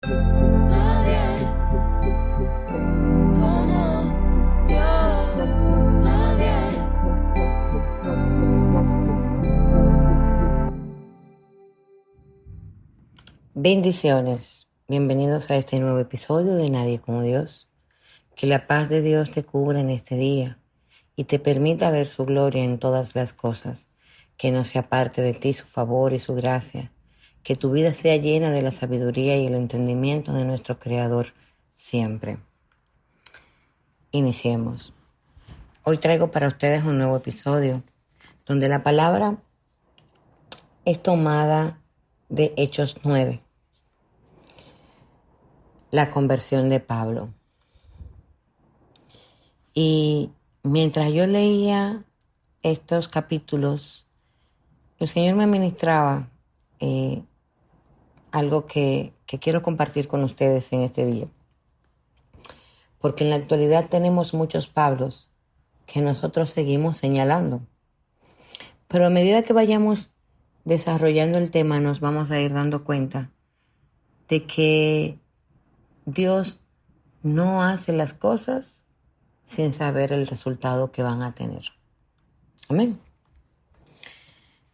Nadie como Dios, nadie. Bendiciones, bienvenidos a este nuevo episodio de Nadie como Dios. Que la paz de Dios te cubra en este día y te permita ver su gloria en todas las cosas, que no se aparte de ti su favor y su gracia, que tu vida sea llena de la sabiduría y el entendimiento de nuestro Creador siempre. Iniciemos. Hoy traigo para ustedes un nuevo episodio donde la palabra es tomada de Hechos 9, la conversión de Pablo. Y mientras yo leía estos capítulos, el Señor me ministraba algo que quiero compartir con ustedes en este día. Porque en la actualidad tenemos muchos Pablos que nosotros seguimos señalando. Pero a medida que vayamos desarrollando el tema, nos vamos a ir dando cuenta de que Dios no hace las cosas sin saber el resultado que van a tener. Amén.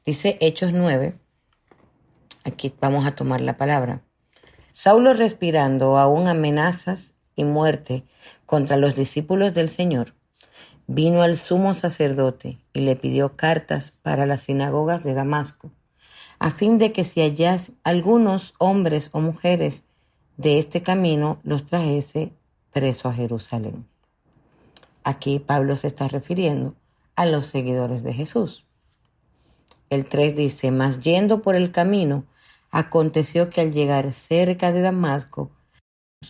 Dice Hechos 9, aquí vamos a tomar la palabra. Saulo, respirando aún amenazas y muerte contra los discípulos del Señor, vino al sumo sacerdote y le pidió cartas para las sinagogas de Damasco, a fin de que si hallase algunos hombres o mujeres de este camino, los trajese preso a Jerusalén. Aquí Pablo se está refiriendo a los seguidores de Jesús. El 3 dice, mas yendo por el camino, aconteció que al llegar cerca de Damasco,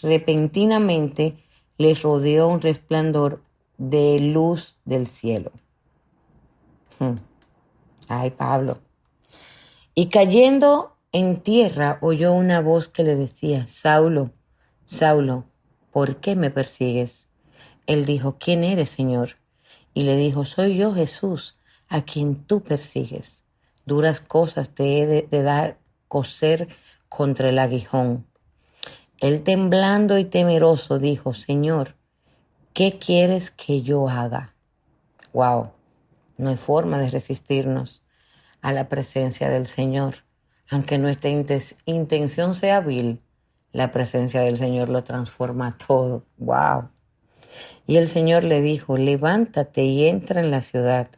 repentinamente les rodeó un resplandor de luz del cielo. Ay, Pablo. Y cayendo en tierra, oyó una voz que le decía, Saulo, Saulo, ¿por qué me persigues? Él dijo, ¿quién eres, Señor? Y le dijo, soy yo, Jesús, a quien tú persigues. Duras cosas te he de dar coser contra el aguijón. Él, temblando y temeroso, dijo, Señor, ¿qué quieres que yo haga? Wow, no hay forma de resistirnos a la presencia del Señor. Aunque nuestra intención sea vil, la presencia del Señor lo transforma todo. Wow. Y el Señor le dijo, levántate y entra en la ciudad,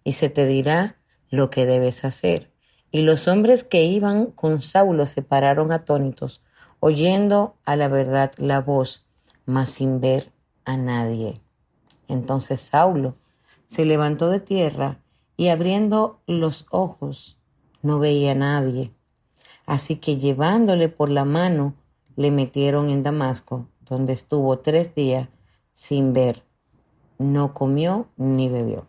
y se te dirá lo que debes hacer. Y los hombres que iban con Saulo se pararon atónitos, oyendo a la verdad la voz, mas sin ver a nadie. Entonces Saulo se levantó de tierra y abriendo los ojos no veía a nadie. Así que llevándole por la mano le metieron en Damasco, donde estuvo 3 días sin ver, no comió ni bebió.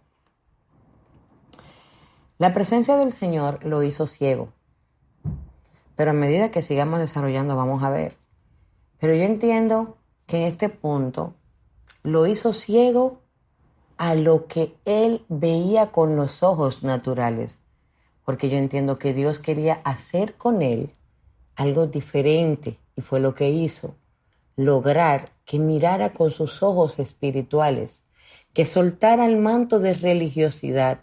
La presencia del Señor lo hizo ciego, pero a medida que sigamos desarrollando vamos a ver. Pero yo entiendo que en este punto lo hizo ciego a lo que él veía con los ojos naturales, porque yo entiendo que Dios quería hacer con él algo diferente y fue lo que hizo. Lograr que mirara con sus ojos espirituales, que soltara el manto de religiosidad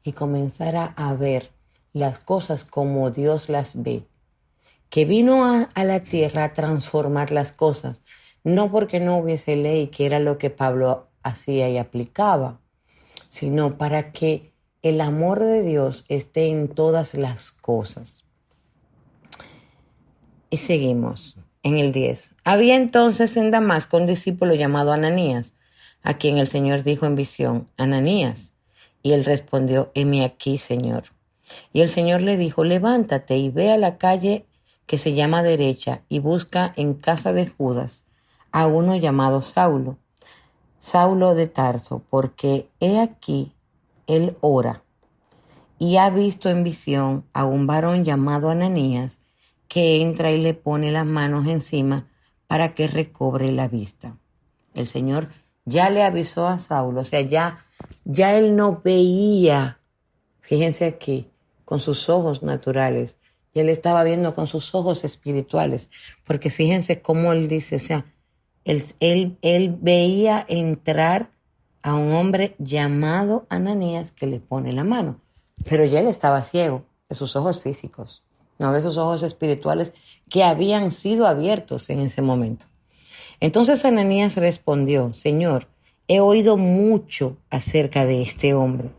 y comenzara a ver las cosas como Dios las ve, que vino a la tierra a transformar las cosas, no porque no hubiese ley, que era lo que Pablo hacía y aplicaba, sino para que el amor de Dios esté en todas las cosas. Y seguimos. En el 10. Había entonces en Damasco un discípulo llamado Ananías, a quien el Señor dijo en visión, Ananías. Y él respondió, heme aquí, Señor. Y el Señor le dijo, levántate y ve a la calle que se llama Derecha y busca en casa de Judas a uno llamado Saulo, Saulo de Tarso, porque he aquí, él ora y ha visto en visión a un varón llamado Ananías, que entra y le pone las manos encima para que recobre la vista. El Señor ya le avisó a Saulo, o sea, ya él no veía, fíjense aquí, con sus ojos naturales, y él estaba viendo con sus ojos espirituales, porque fíjense cómo él dice, o sea, él veía entrar a un hombre llamado Ananías que le pone la mano, pero ya él estaba ciego de sus ojos físicos, no de sus ojos espirituales que habían sido abiertos en ese momento. Entonces Ananías respondió, Señor, he oído mucho acerca de este hombre.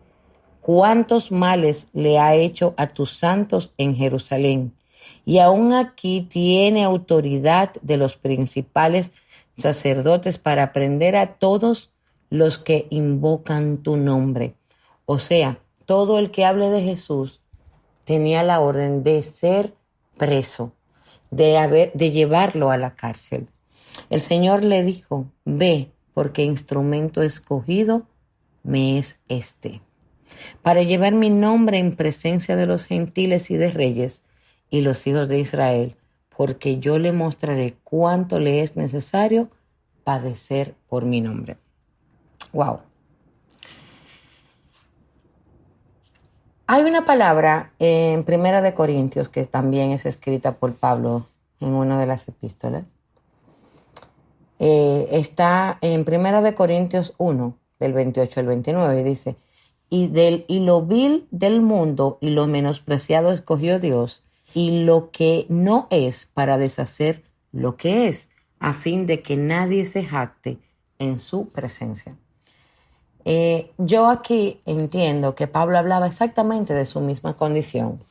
¿Cuántos males le ha hecho a tus santos en Jerusalén? Y aún aquí tiene autoridad de los principales sacerdotes para prender a todos los que invocan tu nombre. O sea, todo el que hable de Jesús tenía la orden de ser preso, de llevarlo a la cárcel. El Señor le dijo, ve, porque instrumento escogido me es este, para llevar mi nombre en presencia de los gentiles y de reyes y los hijos de Israel, porque yo le mostraré cuánto le es necesario padecer por mi nombre. Wow. Hay una palabra en Primera de Corintios que también es escrita por Pablo en una de las epístolas. Está en Primera de Corintios 1, del 28 al 29, y dice, y lo vil del mundo y lo menospreciado escogió Dios, y lo que no es para deshacer lo que es, a fin de que nadie se jacte en su presencia. Yo aquí entiendo que Pablo hablaba exactamente de su misma condición,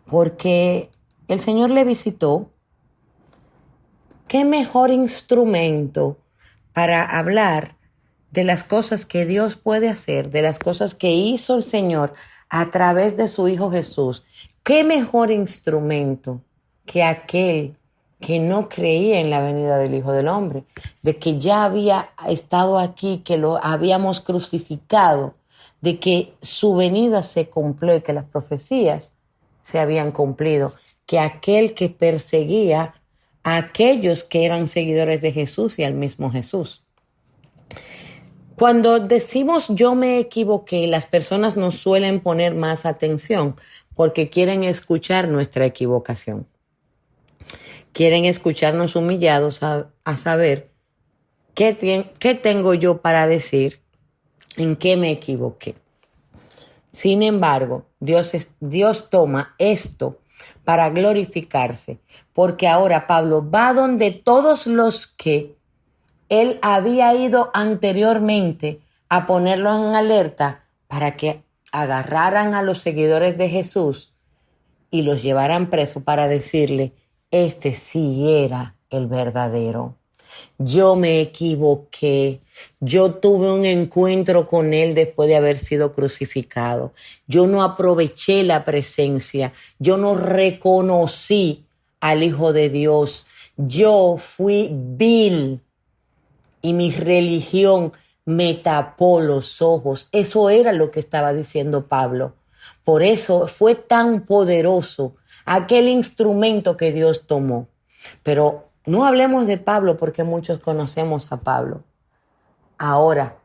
porque el Señor le visitó. ¿Qué mejor instrumento para hablar de las cosas que Dios puede hacer, de las cosas que hizo el Señor a través de su Hijo Jesús? ¿Qué mejor instrumento que aquel que no creía en la venida del Hijo del Hombre, de que ya había estado aquí, que lo habíamos crucificado, de que su venida se cumplió y que las profecías se habían cumplido, que aquel que perseguía a aquellos que eran seguidores de Jesús y al mismo Jesús? Cuando decimos yo me equivoqué, las personas nos suelen poner más atención porque quieren escuchar nuestra equivocación. Quieren escucharnos humillados a saber qué tengo yo para decir, en qué me equivoqué. Sin embargo, Dios toma esto para glorificarse, porque ahora Pablo va donde todos los que él había ido anteriormente a ponerlos en alerta para que agarraran a los seguidores de Jesús y los llevaran presos, para decirle, este sí era el verdadero. Yo me equivoqué. Yo tuve un encuentro con él después de haber sido crucificado. Yo no aproveché la presencia. Yo no reconocí al Hijo de Dios. Yo fui vil y mi religión me tapó los ojos. Eso era lo que estaba diciendo Pablo. Por eso fue tan poderoso aquel instrumento que Dios tomó. Pero no hablemos de Pablo porque muchos conocemos a Pablo. Ahora,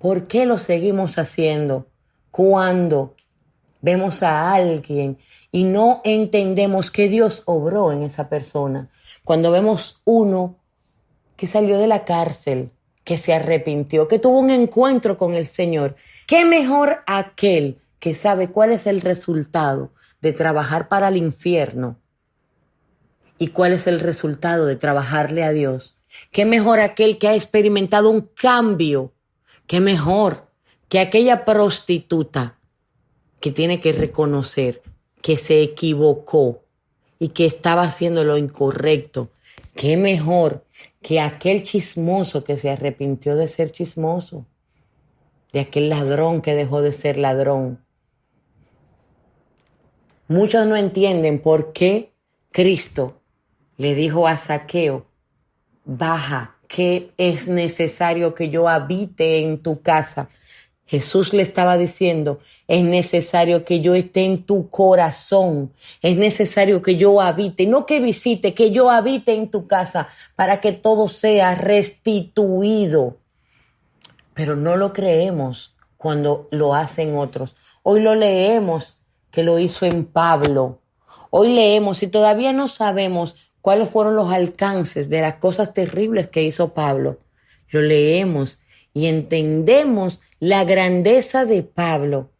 ¿por qué lo seguimos haciendo cuando vemos a alguien y no entendemos que Dios obró en esa persona? Cuando vemos uno que salió de la cárcel, que se arrepintió, que tuvo un encuentro con el Señor. ¿Qué mejor aquel que sabe cuál es el resultado de trabajar para el infierno y cuál es el resultado de trabajarle a Dios? ¿Qué mejor aquel que ha experimentado un cambio? ¿Qué mejor que aquella prostituta que tiene que reconocer que se equivocó y que estaba haciendo lo incorrecto? ¿Qué mejor que aquel chismoso que se arrepintió de ser chismoso? De aquel ladrón que dejó de ser ladrón. Muchos no entienden por qué Cristo le dijo a Zaqueo, baja, que es necesario que yo habite en tu casa. Jesús le estaba diciendo, es necesario que yo esté en tu corazón, es necesario que yo habite, no que visite, que yo habite en tu casa para que todo sea restituido. Pero no lo creemos cuando lo hacen otros. Hoy lo leemos que lo hizo en Pablo. Hoy leemos y todavía no sabemos cuáles fueron los alcances de las cosas terribles que hizo Pablo. Lo leemos y entendemos la grandeza de Pablo.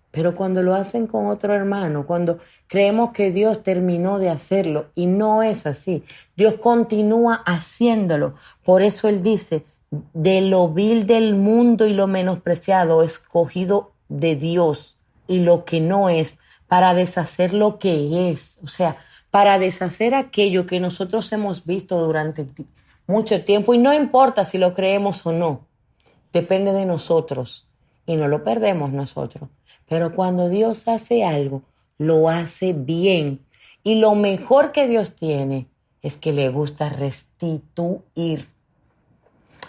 Pero cuando lo hacen con otro hermano, cuando creemos que Dios terminó de hacerlo, y no es así, Dios continúa haciéndolo. Por eso Él dice, de lo vil del mundo y lo menospreciado, escogido de Dios, y lo que no es, para deshacer lo que es. O sea, para deshacer aquello que nosotros hemos visto durante mucho tiempo, y no importa si lo creemos o no, depende de nosotros, y no lo perdemos nosotros. Pero cuando Dios hace algo, lo hace bien. Y lo mejor que Dios tiene es que le gusta restituir,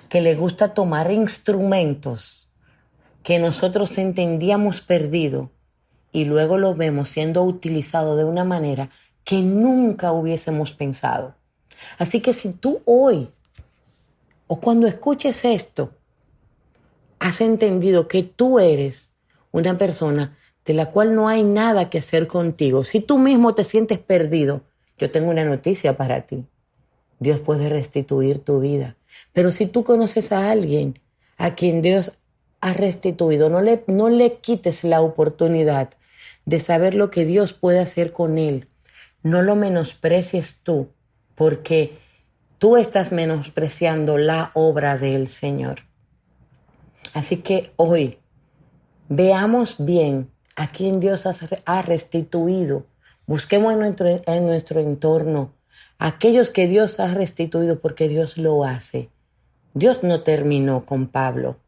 que le gusta tomar instrumentos que nosotros entendíamos perdido y luego lo vemos siendo utilizado de una manera que nunca hubiésemos pensado. Así que si tú hoy o cuando escuches esto, has entendido que tú eres una persona de la cual no hay nada que hacer contigo, si tú mismo te sientes perdido, yo tengo una noticia para ti. Dios puede restituir tu vida. Pero si tú conoces a alguien a quien Dios ha restituido, no le quites la oportunidad de saber lo que Dios puede hacer con él. No lo menosprecies tú, porque tú estás menospreciando la obra del Señor. Así que hoy veamos bien a quién Dios ha restituido. Busquemos en nuestro entorno aquellos que Dios ha restituido, porque Dios lo hace. Dios no terminó con Pablo.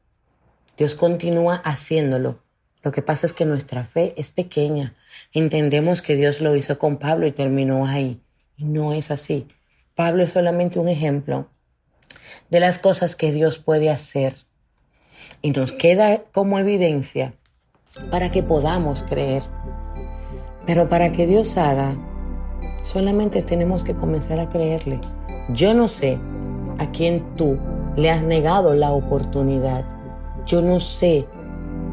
Dios continúa haciéndolo. Lo que pasa es que nuestra fe es pequeña. Entendemos que Dios lo hizo con Pablo y terminó ahí. Y no es así. Pablo es solamente un ejemplo de las cosas que Dios puede hacer. Y nos queda como evidencia para que podamos creer. Pero para que Dios haga, solamente tenemos que comenzar a creerle. Yo no sé a quién tú le has negado la oportunidad. Yo no sé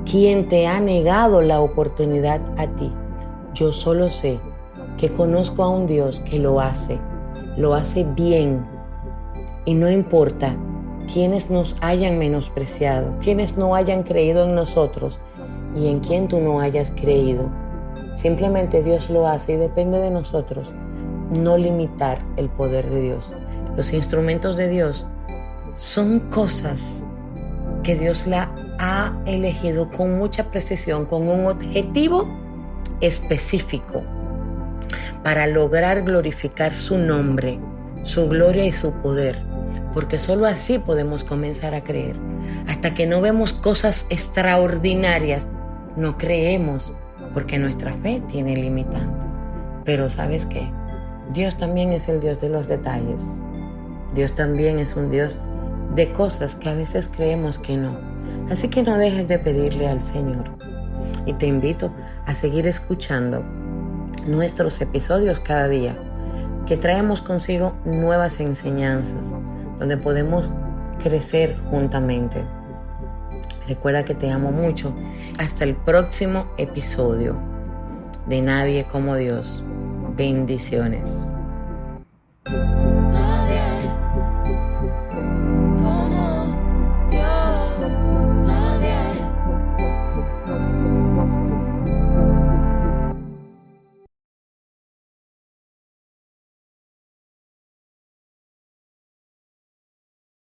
quién te ha negado la oportunidad a ti. Yo solo sé que conozco a un Dios que lo hace bien. Y no importa quienes nos hayan menospreciado, quienes no hayan creído en nosotros y en quien tú no hayas creído. Simplemente Dios lo hace y depende de nosotros no limitar el poder de Dios. Los instrumentos de Dios son cosas que Dios la ha elegido con mucha precisión, con un objetivo específico para lograr glorificar su nombre, su gloria y su poder. Porque solo así podemos comenzar a creer. Hasta que no vemos cosas extraordinarias, no creemos, porque nuestra fe tiene limitantes. Pero ¿sabes qué? Dios también es el Dios de los detalles. Dios también es un Dios de cosas que a veces creemos que no. Así que no dejes de pedirle al Señor. Y te invito a seguir escuchando nuestros episodios cada día, que traemos consigo nuevas enseñanzas, donde podemos crecer juntamente. Recuerda que te amo mucho. Hasta el próximo episodio de Nadie como Dios. Bendiciones.